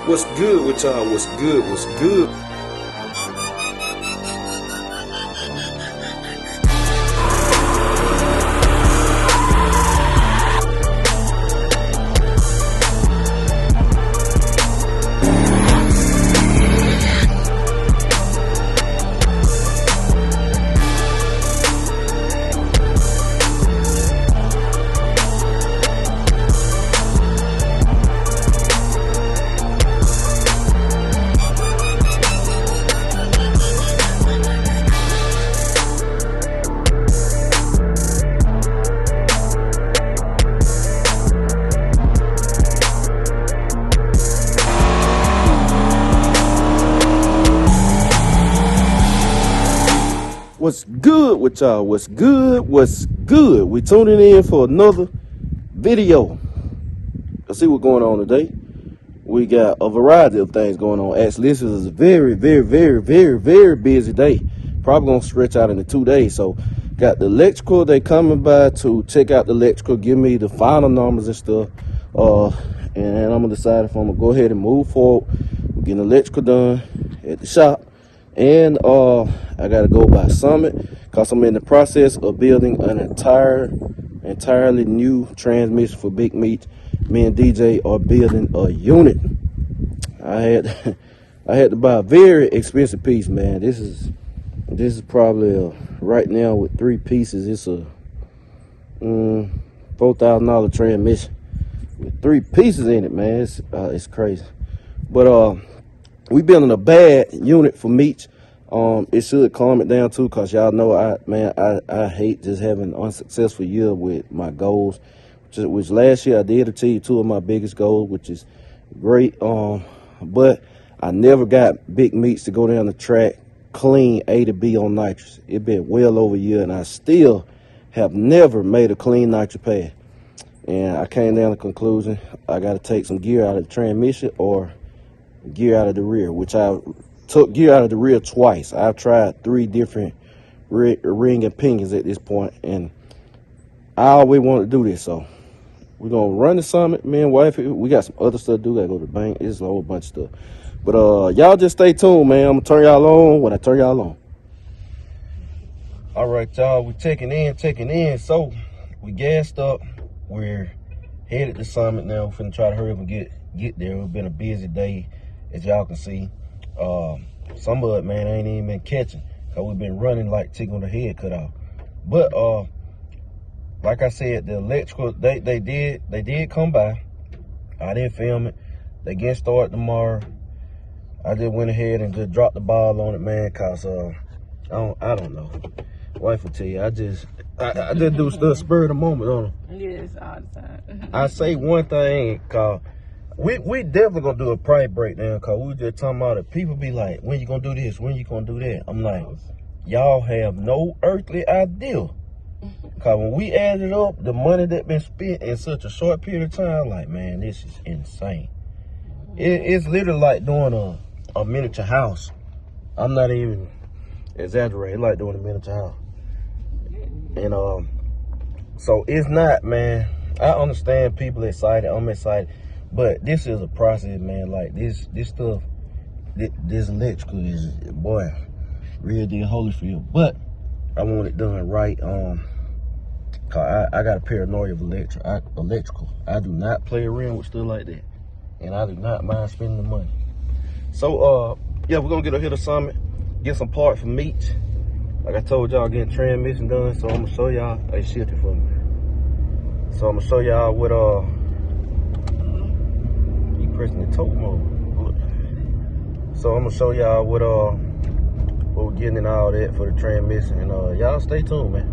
What's good with y'all? What's good? What's good? What's good with y'all? What's good? What's good? We tuning in for another video. Let's see what's going on today. We got a variety of things going on. Actually, this is a very busy day. Probably gonna stretch out into 2 days. So, got the electrical. They coming by to check out the electrical, give me the final numbers and stuff. And I'm gonna decide if I'm gonna go ahead and move forward. We're getting electrical done at the shop. And I gotta go by Summit because I'm in the process of building an entirely new transmission for Big Meech. Me and DJ are building a unit. I had to buy a very expensive piece, man. This is probably right now with 3 pieces. It's a $4,000 transmission with 3 pieces in it, man. It's crazy, but we building a bad unit for Meech. It should calm it down too, cause y'all know I hate just having an unsuccessful year with my goals. Which last year I did achieve 2 of my biggest goals, which is great. But I never got Big Meech to go down the track clean A to B on nitrous. It been well over a year, and I still have never made a clean nitrous pass. And I came down to the conclusion I got to take some gear out of the transmission or gear out of the rear, which I took gear out of the rear twice. I've tried 3 different ring and pinions at this point, and I always wanted to do this. So we're gonna run the Summit. Me and wife, we got some other stuff to do. Gotta go to the bank. It's a whole bunch of stuff. But y'all just stay tuned, man. I'm gonna turn y'all on when I turn y'all on. All right, y'all, we checking in. So we gassed up. We're headed to Summit now. We're finna try to hurry up and get there. It's been a busy day, as y'all can see. Some of it, man, I ain't even been catching, cause we've been running like chicken with a head cut off. But like I said, the electrical, they did come by. I didn't film it. They get started tomorrow. I just went ahead and just dropped the ball on it, man, cause I don't know. Wife will tell you, I just do stuff spur of the moment on them. Yes, all the time. I say one thing, cause we definitely gonna do a price breakdown, cause we just talking about it. People be like, when you gonna do this? When you gonna do that? I'm like, y'all have no earthly idea. Cause when we added up the money that been spent in such a short period of time, like, man, this is insane. It's literally like doing a miniature house. I'm not even exaggerating. It's like doing a miniature house. And so it's not, man. I understand people excited. I'm excited, but this is a process, man. Like this stuff, this electrical is, boy, real deal Holyfield. But I want it done right. Cause I got a paranoia of electrical. I do not play around with stuff like that, and I do not mind spending the money. So yeah, we're gonna get hit a Summit, get some parts from Meech. Like I told y'all, getting transmission done. So I'm gonna show y'all. Hey, shift it for me. So I'm gonna show y'all what you pressing the tote mode. So I'm gonna show y'all what we're getting and all that for the transmission, and y'all stay tuned, man.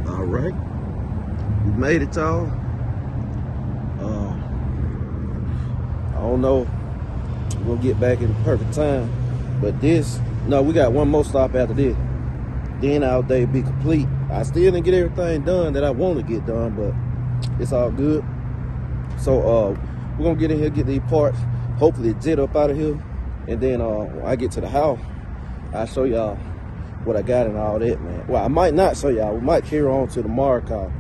All right, we made it, y'all. I don't know if we'll get back in the perfect time, but we got one more stop after this. Then our day be complete. I still didn't get everything done that I want to get done, but it's all good. So we're gonna get in here, get these parts, hopefully jet up out of here, and then when I get to the house, I'll show y'all what I got and all that, man. Well, I might not show y'all. We might carry on to tomorrow, cause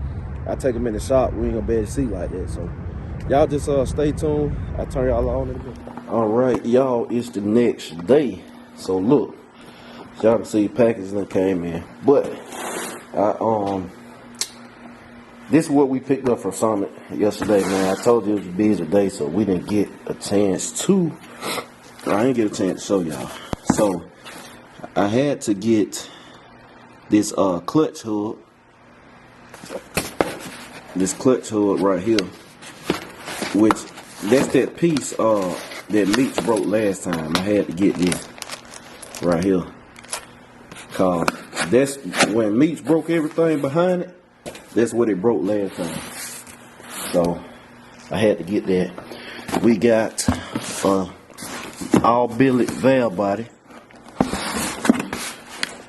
I take them in the shop. We ain't gonna be able to see like that. So Y'all just stay tuned. I'll turn y'all on in a bit. All right, y'all, it's the next day. So look, y'all can see packages that came in. But this is what we picked up from Summit yesterday, man. I told you it was a busy day, so we didn't get a chance to. I didn't get a chance to show y'all. So I had to get this clutch hood. This clutch hood right here, which that's that piece that Meech broke last time. I had to get this right here, cause that's when Meech broke everything behind it. That's what it broke last time. So I had to get that. We got all billet valve body,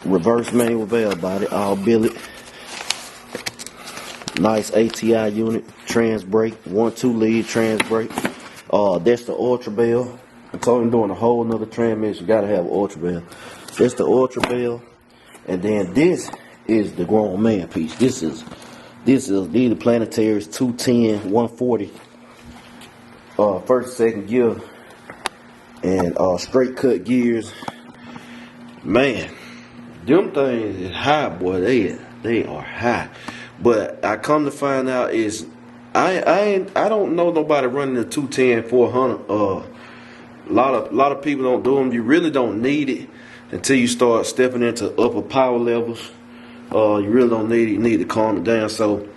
reverse manual valve body, all billet. Nice ATI unit, trans brake, 1-2 lead trans brake. That's the Ultra Bell. I told him doing a whole nother transmission, gotta have an Ultra Bell. That's the Ultra Bell. And then this is the grown man piece. These are the Planetaries 210, 140. First, second gear. And straight cut gears. Man, them things is high, boy. They are high. But I come to find out is I don't know nobody running a 210 400. A lot of people don't do them. You really don't need it until you start stepping into upper power levels. You really don't need it. You need to calm it down. So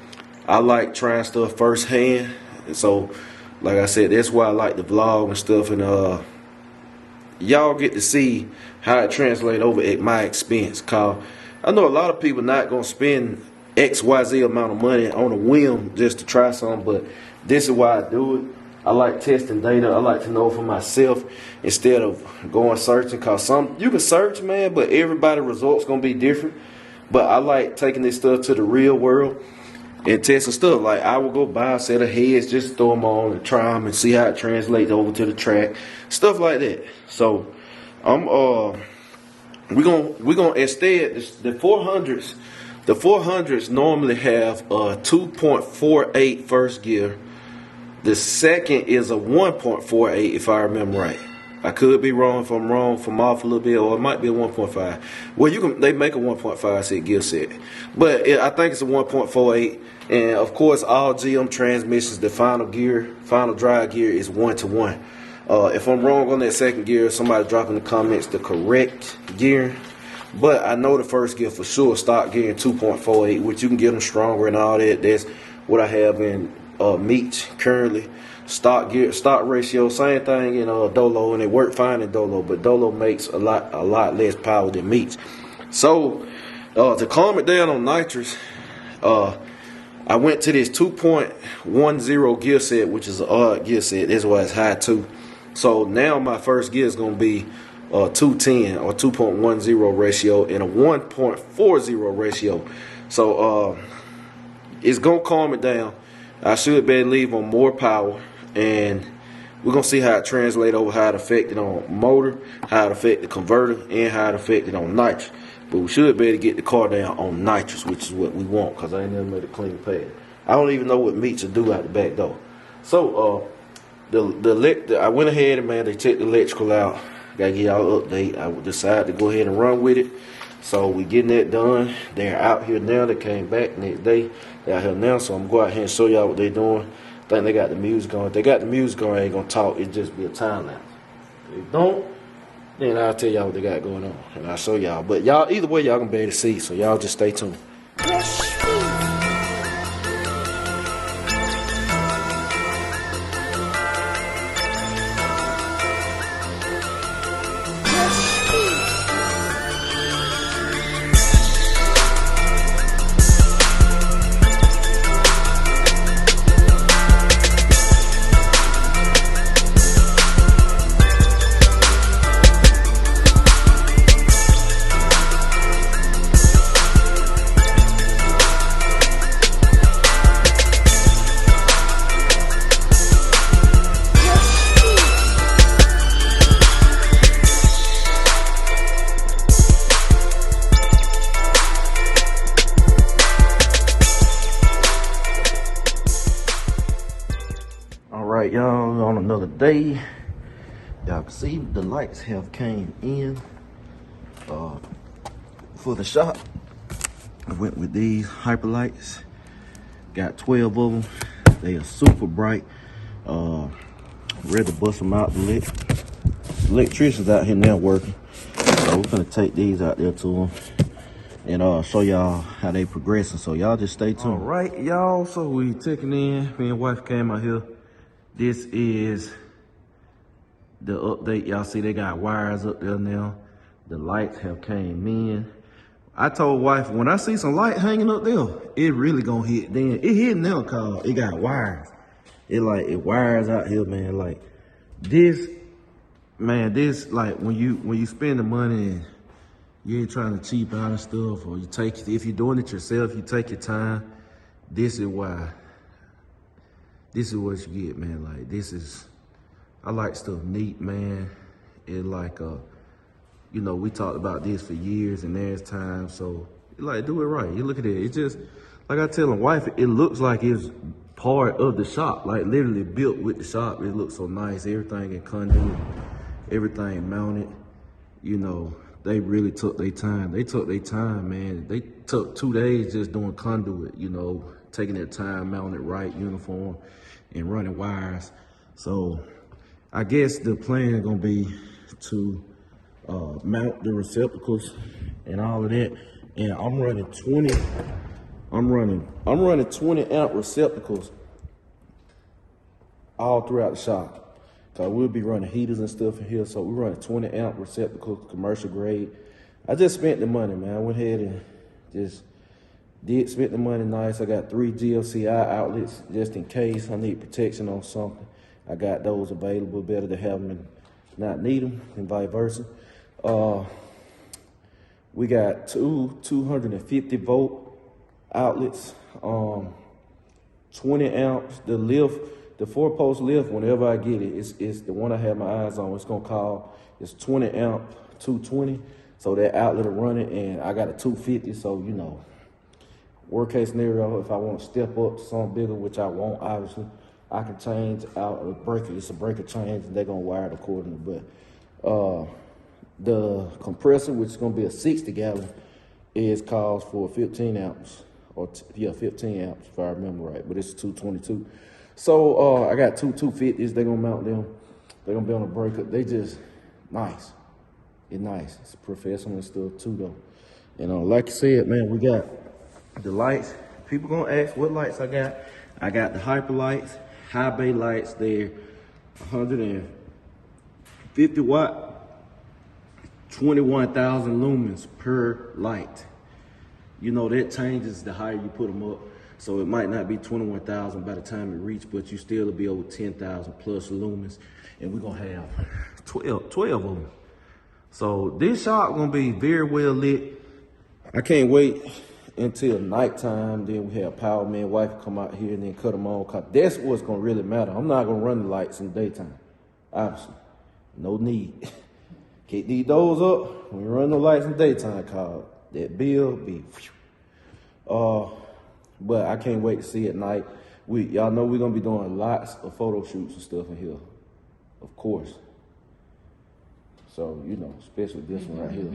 I like trying stuff firsthand. And so, like I said, that's why I like the vlog and stuff. And y'all get to see how it translates over at my expense. Cause I know a lot of people not gonna spend XYZ amount of money on a whim just to try something, but this is why I do it. I like testing data. I like to know for myself instead of going searching, cause you can search, man, but everybody's results gonna be different. But I like taking this stuff to the real world and testing stuff. Like I will go buy a set of heads, just throw them on and try them and see how it translates over to the track, stuff like that. So we're gonna instead the 400s. The 400s normally have a 2.48 first gear. The second is a 1.48 if I remember right. I could be wrong. If I'm wrong, if I'm off a little bit, or it might be a 1.5. Well, they make a 1.5 set gear set, but I think it's a 1.48. And of course, all GM transmissions, the final drive gear is 1-to-1. If I'm wrong on that second gear, somebody drop in the comments the correct gear. But I know the first gear for sure, stock gear in 2.48, which you can get them stronger and all that. That's what I have in Meech currently. Stock gear, stock ratio, same thing in Dolo, and it worked fine in Dolo, but Dolo makes a lot less power than Meech. So to calm it down on nitrous, I went to this 2.10 gear set, which is an odd gear set. That's why it's high too. So now my first gear is going to be 210 or 2.10 ratio and a 1.40 ratio. So it's gonna calm it down. I should be able to leave on more power, and we're gonna see how it translates over, how it affected on motor, how it affected the converter, and how it affected on nitrous. But we should be able to get the car down on nitrous, which is what we want, because I ain't never made a clean pad. I don't even know what Meech to do out the back door. So I went ahead and, man, they checked the electrical out. Gotta give y'all an update. I decided to go ahead and run with it. So we getting that done. They're out here now. They came back next day. They're out here now. So I'm going to go out here and show y'all what they're doing. I think they got the music going. If they got the music going, I ain't going to talk. It'll just be a time lapse. If they don't, then I'll tell y'all what they got going on. And I'll show y'all. But y'all, either way, y'all gonna be able to see. So y'all just stay tuned. another day. Y'all can see the lights have came in for the shop. I went with these hyper lights. Got 12 of them. They are super bright. Ready to bust them out. The electrician's out here now working. So we're gonna take these out there to them and show y'all how they progressing. So y'all just stay tuned. All right, y'all. So we taking in. Me and wife came out here. This is the update. Y'all see they got wires up there now. The lights have came in. I told wife, when I see some light hanging up there, it really gonna hit. Then it hit now cause it got wires. It wires out here, man. Like this, man, this like when you spend the money and you ain't trying to cheap out and stuff, or if you're doing it yourself, you take your time. This is why. This is what you get, man. Like I like stuff neat, man. It like you know, we talked about this for years and there's time, so like do it right. You look at it, it just, like I tell my wife, it looks like it's part of the shop, like literally built with the shop. It looks so nice, everything in conduit, everything mounted. You know, they really took their time. They took their time, man. They took 2 days just doing conduit, you know, taking their time, mounting it right, uniform, and running wires. So I guess the plan gonna be to mount the receptacles and all of that. And I'm running 20 amp receptacles all throughout the shop. So we'll be running heaters and stuff in here. So we're running 20 amp receptacles, commercial grade. I just spent the money, man. I went ahead and just spent the money nice. I got 3 GFCI outlets just in case I need protection on something. I got those available. Better to have them and not need them, and vice versa. We got 250 volt outlets, 20 amps. The 4-post lift, whenever I get it, it's the one I have my eyes on. It's gonna call, it's 20 amp 220. So that outlet will run it, and I got a 250. So, you know, worst case scenario, if I want to step up to something bigger, which I won't, obviously, I can change out a breaker. It's a breaker change, and they're gonna wire it accordingly. But the compressor, which is gonna be a 60 gallon, calls for 15 amps, or 15 amps if I remember right. But it's 222. So I got 2 250s. They're gonna mount them. They're gonna be on a breaker. They just nice. It's nice. It's professional and stuff too, though. And like I said, man, we got the lights. People gonna ask what lights I got. I got the hyper lights, high bay lights. They're 150 watt. 21,000 lumens per light. You know, that changes the higher you put them up. So it might not be 21,000 by the time it reach, but you still will be over 10,000 plus lumens. And we're gonna have 12 of them. So this shop gonna be very well lit. I can't wait until nighttime. Then we have power man, wife come out here and then cut them on. Cause that's what's gonna really matter. I'm not gonna run the lights in the daytime, obviously. No need. Keep these doors up when you run the lights in daytime, cause that bill be but I can't wait to see at night. Y'all know we're gonna be doing lots of photo shoots and stuff in here, of course. So, you know, especially this one right here.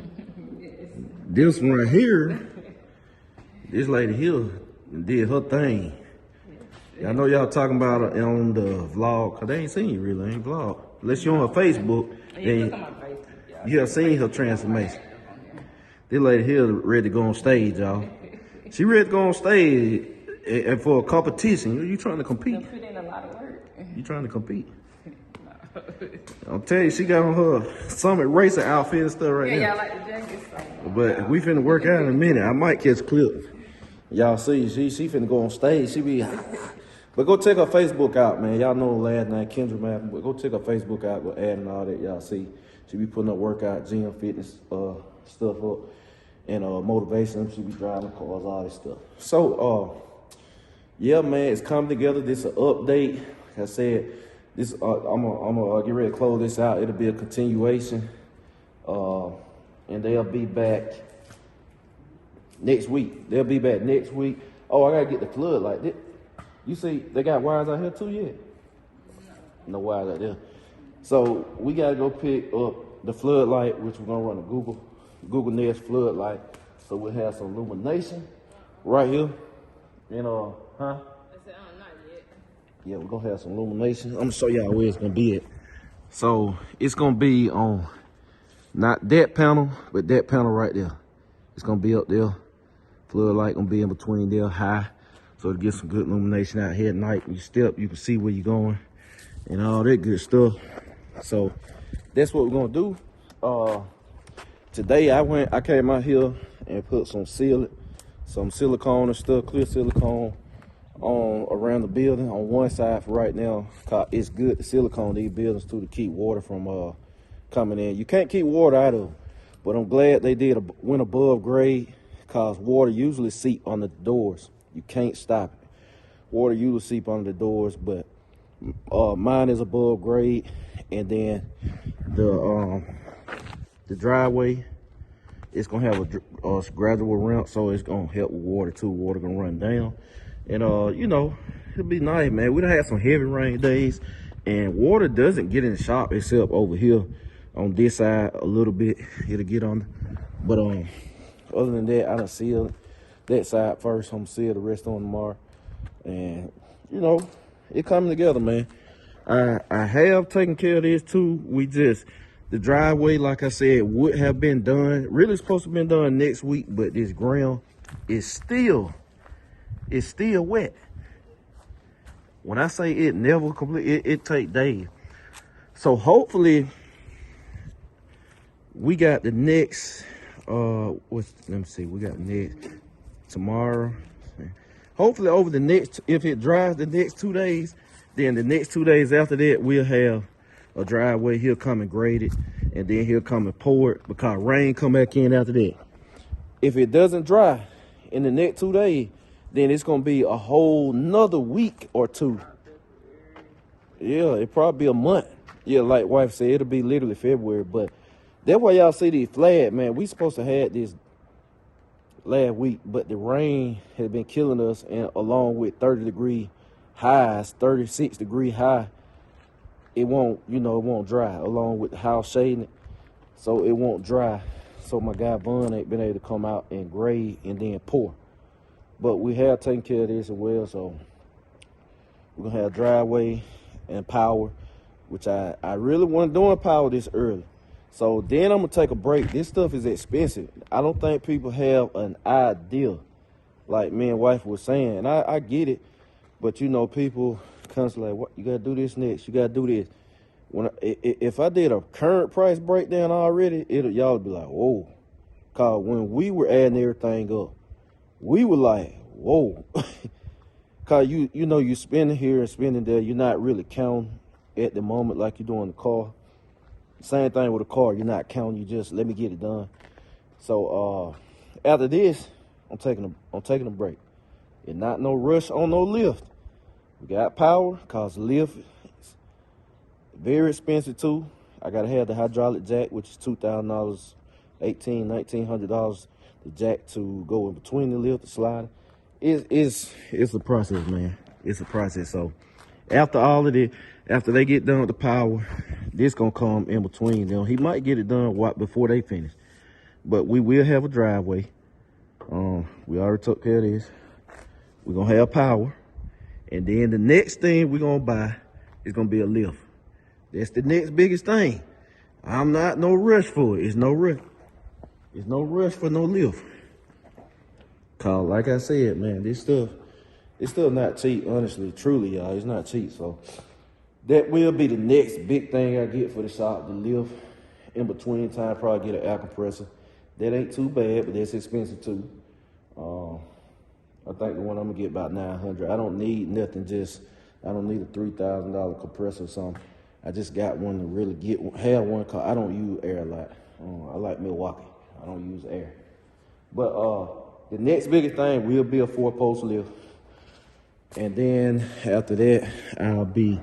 Yes. This one right here, this lady here did her thing. Yes. I know y'all talking about it on the vlog, cause they ain't seen you really, ain't vlog. Unless you're on her Facebook, then you have seen her transformation. This lady here ready to go on stage, y'all. She ready to go on stage and for a competition. You trying to compete? Put in a lot of work. You trying to compete? No. I'll tell you, she got on her Summit Racer outfit and stuff right now. Yeah, I like the jacket. But we finna work out in a minute. I might catch a clip. Y'all see, she finna go on stage. She be, but go check her Facebook out, man. Y'all know her last name, Kendra, man. But go check her Facebook out. Go add and all that. Y'all see, she be putting up workout, gym, fitness stuff up, and motivation. She be driving cars, all this stuff. So, yeah, man, it's coming together. This is an update. Like I said, this I'm gonna get ready to close this out. It'll be a continuation, and they'll be back next week. They'll be back next week. Oh, I gotta get the floodlight. You see, they got wires out here too yet? No wires out there. So we gotta go pick up the floodlight, which we're gonna run a Google Nest floodlight. So we'll have some illumination right here. You know, huh? I said, not yet. Yeah, we're gonna have some illumination. I'm gonna show y'all where it's gonna be at. So it's gonna be on not that panel, but that panel right there. It's gonna be up there. Floodlight gonna be in between there, high. So to get some good illumination out here at night. When you step, you can see where you're going and all that good stuff. So that's what we're gonna do. Today I came out here and put some silicone and stuff, clear silicone on around the building on one side for right now. It's good to silicone these buildings too to keep water from coming in. You can't keep water out of them, but I'm glad they went above grade, cause water usually seep under the doors. You can't stop it. Water usually seep under the doors, but mine is above grade. And then the driveway, it's gonna have a gradual ramp, so it's gonna help with water too. Water gonna run down, and you know, it'll be nice, man. We done had some heavy rain days, and water doesn't get in the shop except over here on this side a little bit. It'll get on, but other than that, I done sealed that side first. I'm gonna seal the rest on tomorrow, and you know, it coming together, man. I have taken care of this too. The driveway, like I said, would have been done. Really supposed to have been done next week, but this ground is still wet. When I say it never complete, it take days. So hopefully we got the next, let me see, we got next tomorrow. Hopefully over the next, if it dries the next 2 days, then the next 2 days after that, we'll have a driveway. He'll come and grade it, and then he'll come and pour it because rain come back in after that. If it doesn't dry in the next 2 days, then it's gonna be a whole nother week or two. Yeah, it probably be a month. Yeah, like wife said, it'll be literally February, but that's why y'all see these flags, man. We supposed to have this last week, but the rain has been killing us, and along with 30-degree highs, 36-degree high, it won't dry, along with the house shading it, so it won't dry. So my guy Bun ain't been able to come out and grade and then pour. But we have taken care of this as well, so we're gonna have driveway and power, which I really want to do power this early. So then I'm gonna take a break. This stuff is expensive. I don't think people have an idea, like me and wife was saying, and I get it. But you know, people constantly like, what, you gotta do this next, you gotta do this. If I did a current price breakdown already, y'all would be like, whoa. Cause when we were adding everything up, we were like, whoa. Cause you know, you spending here and spending there, you're not really counting at the moment like you do in the car. Same thing with a car, you're not counting, you just let me get it done. So after this, I'm taking a break. And not no rush on no lift. We got power, cause lift is very expensive too. I gotta have the hydraulic jack, which is $2,000, $1,900. The jack to go in between the lift, the slider. It's a process, man. It's a process. So after all of it, after they get done with the power, this gonna come in between them. He might get it done before they finish, but we will have a driveway. We already took care of this. We're gonna have power, and then the next thing we're gonna buy is gonna be a lift. That's the next biggest thing. I'm not no rush for it. It's no rush. It's no rush for no lift. Cause like I said, man, this stuff not cheap, honestly, truly, y'all. It's not cheap. So that will be the next big thing I get for the shop, the lift. In between time, probably get an air compressor. That ain't too bad, but that's expensive too. I think the one I'm gonna get about $900. I don't need nothing, I don't need a $3,000 compressor or something. I just got one to really have one, cause I don't use air a lot. I like Milwaukee. I don't use air. But the next biggest thing will be a 4-post lift. And then after that, I'll be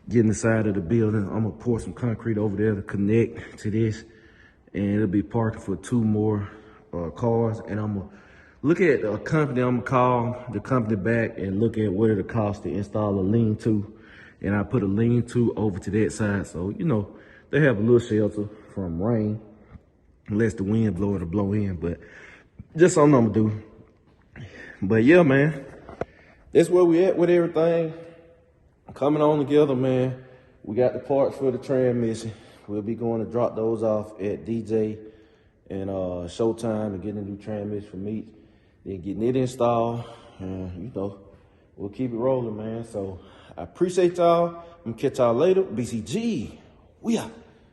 getting the side of the building. I'm gonna pour some concrete over there to connect to this, and it'll be parking for 2 more cars. And I'm gonna look at a company. I'm gonna call the company back and look at what it'll cost to install a lean-to And I put a lean-to over to that side. So, you know, they have a little shelter from rain, unless the wind blow, it'll blow in. But just something I'm gonna do. But yeah, man, that's where we at with everything. Coming on together, man. We got the parts for the transmission. We'll be going to drop those off at DJ and Showtime and getting a new transmission for Meech. Then getting it installed. And, you know, we'll keep it rolling, man. So I appreciate y'all. I'm gonna catch y'all later. BCG, we out.